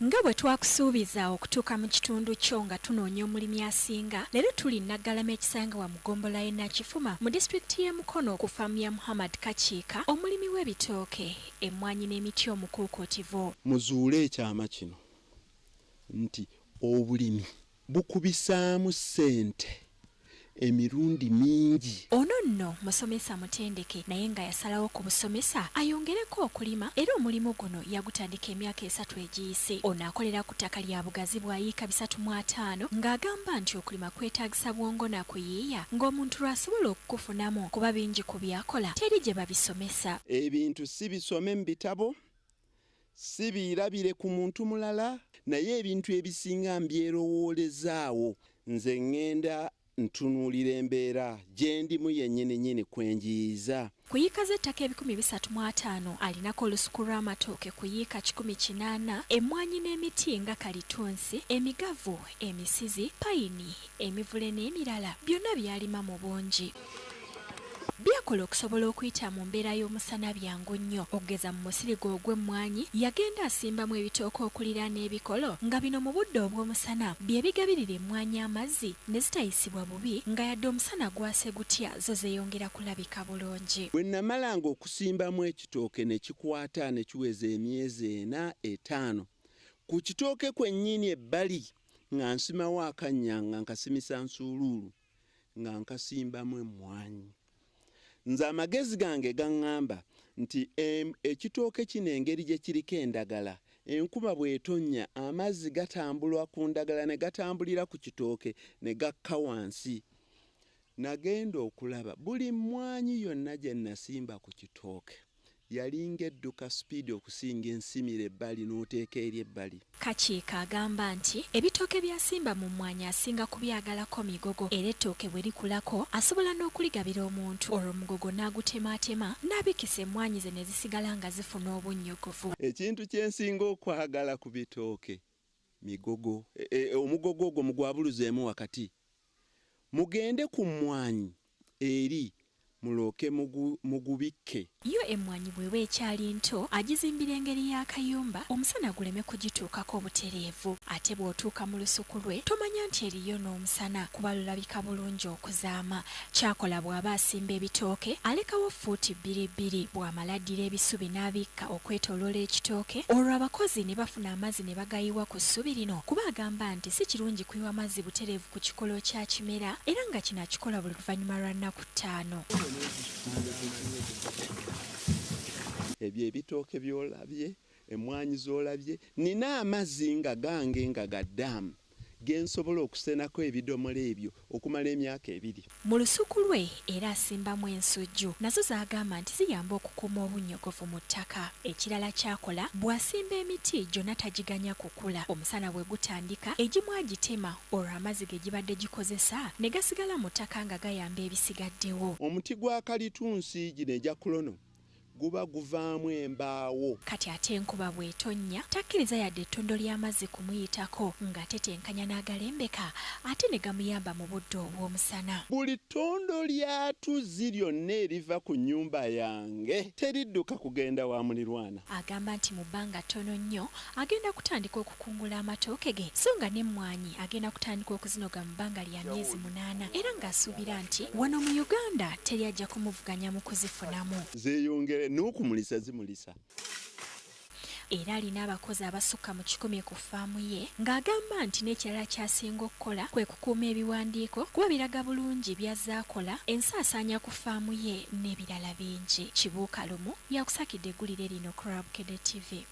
Nga bwe twakusuubiza okutuuka mu kitundu kyo nga tunoonya omulimi asinga, leero tuli Naggalama ekisanga wa Mugombolola e Nakifuma mu disitulikiti y'e Mukono ku faamu ya Muhammad Kakiika, omulimi w'ebitooke, emmwanyi n'emiti omukuukutivu. Muzuule ekyama kino nti obulimi bukubisaamu ssente emirundi mingi. Ono nno musomesa mutendeke naye nga yasalawo ku busomesa ayongereko okulima era omulimu guno yagutandika emyaka 3 egiyise. Ono akolera ku ttaka lya bugazi bwa yiika 305 ng'agamba nti okulima kwetaagisa bwongo na kuyiiya ng'omuntu lw'asobola okukufunamu kuba bingi ku byakola teri gye babisomesa. Ebintu si bisome mu bitabo, si birabire ku muntu mulala, naye ebintu ebisinga mbyerowoolezaawo. Nze ngenda ntunuulira embeera gye ndimu yennyini kwenjiiza. Ku yiika z'ettaka 305 alinako olusuku lw'amatooke ku yiika 180, emmwanyi n'emiti nga kalitunsi, emigavu, emisizi, payini, emivule n'emirala byonna byalima mu bungi. Byakola okusobola okuyita mu mbeera y'omusana byangu nnyo. Okugeza mu musirigo ogw'emmwanyi yagenda asimbamu ebitooke okulira n'ebikolo nga bino mu budde obw'omusana bye bigabirira emmwanyi amazzi ne zitayisibwa bubi nga yadde omusana gwase gutya zo zeeyongera kulabika bulungi. Bwe namalanga okusimbamu ekitooke ne kikwata ne kiweza emyezi 4-5, ku kitooke kwennyini ebbali nga nsimawo akannya nga nkasimisa nsuuluulu nga nkasimbamu emmwanyi. Nze amagezi gange gaŋŋamba nti ekitooke kino engeri gye kiriko endagala, enkuba bw'etonnya amazzi gatambulwa ku ndagala ne gatambulira ku kitooke ne gakka wansi. Nagenda okulaba buli mmwanyi yonna gye nasimba ku kitooke yalinga edduka sipiidi okusinga ensimira ebbali n'oteeka eri ebbali. Kakiika agamba nti ebitooke byasimba mu mmwanyi asinga kubyagalako migogo era ettooke bwe likulako asobola n'okuligabira omuntu olwo omugogo n'agutemaatema n'abikisa emmwanyi ze ne zisigala nga zifuna obunnyogovu. Ekintu kye nsinga okwagala ku bitooke migogo. Omugogo ogwo mugwabuluzeemu wakati. Mugende ku mmwanyi eri mulooke mugubikke. Yo emmwanyi bw'eba ekyali nto agizimbira engeri y'akayumba omusana guleme kugituukako obutereevu. Ate bw'otuuka mu lusuku lwe tomanya nti eriyo n'omusana kuba lulabika bulungi okuzaama. Kyakola bw'aba asimba ebitooke alekawo fuuti 2 bw'amala addira ebisubi n'abikka okwetooloola ekitooke, olwo abakozi ne bafuna amazzi ne bagayiwa ku ssubi lino kuba agamba nti si kirungi kuyiwa mazzi butereevu ku kikolo kya kimera era nga kino akikola buli luvannyuma lwa nnaku 5. Ebyo ebitooke by'olabye, emmwanyi z'olabye, nina amazzi nga gange nga gaddaamu ge nsobola okusenako ebidomola ebyo okumala emyaka 2. Mu lusuku lwe era asimbamu ensujju nazo z'agamba nti ziyamba okukuuma obunnyogovu mu ttaka. Ekirala kyakola bw'asimba emiti gyonna tagiganya kukula. Omusana bwe gutandika egimu agitema olwo amazzi ge gibadde gikozesa ne gasigala mu ttaka nga gayamba ebisigaddewo. Omuti gwa kalitunsi gino egya kulono guba guvaamu embaawo. Kati ate enkuba bw'etonnya takkiriza yadde ettondo ly'amazzi kumuyitako nga tetenkanya n'agalembeka ate ne gamuyamba mu budde obw'omusana. Buli ttondo lya tuzzi lyonna eriva ku nnyumba yange teridduka kugenda wa mulirwana. Agamba nti mu bbanga ttono nnyo agenda kutandika okukungula amatooke ge so nga n'emmwanyi agenda kutandika okuzinoga mu bbanga lya myezi 8 era ng'asuubira nti wano mu Uganda teri ajja kumuvuganya mu kuzifunamu. Zeeyongere n'okumulisa zimulisa. Era alina abakozi abasukka mu 10 ku faamu ye ng'agamba nti n'ekirala ky'asinga okukola kwe kukuuma ebiwandiiko kuba biraga bulungi by'azaakola ensaasaanya ku faamu ye n'ebirala bingi. Kibuuka Lumu yakusakidde eggulire lino ku Rabukede TV.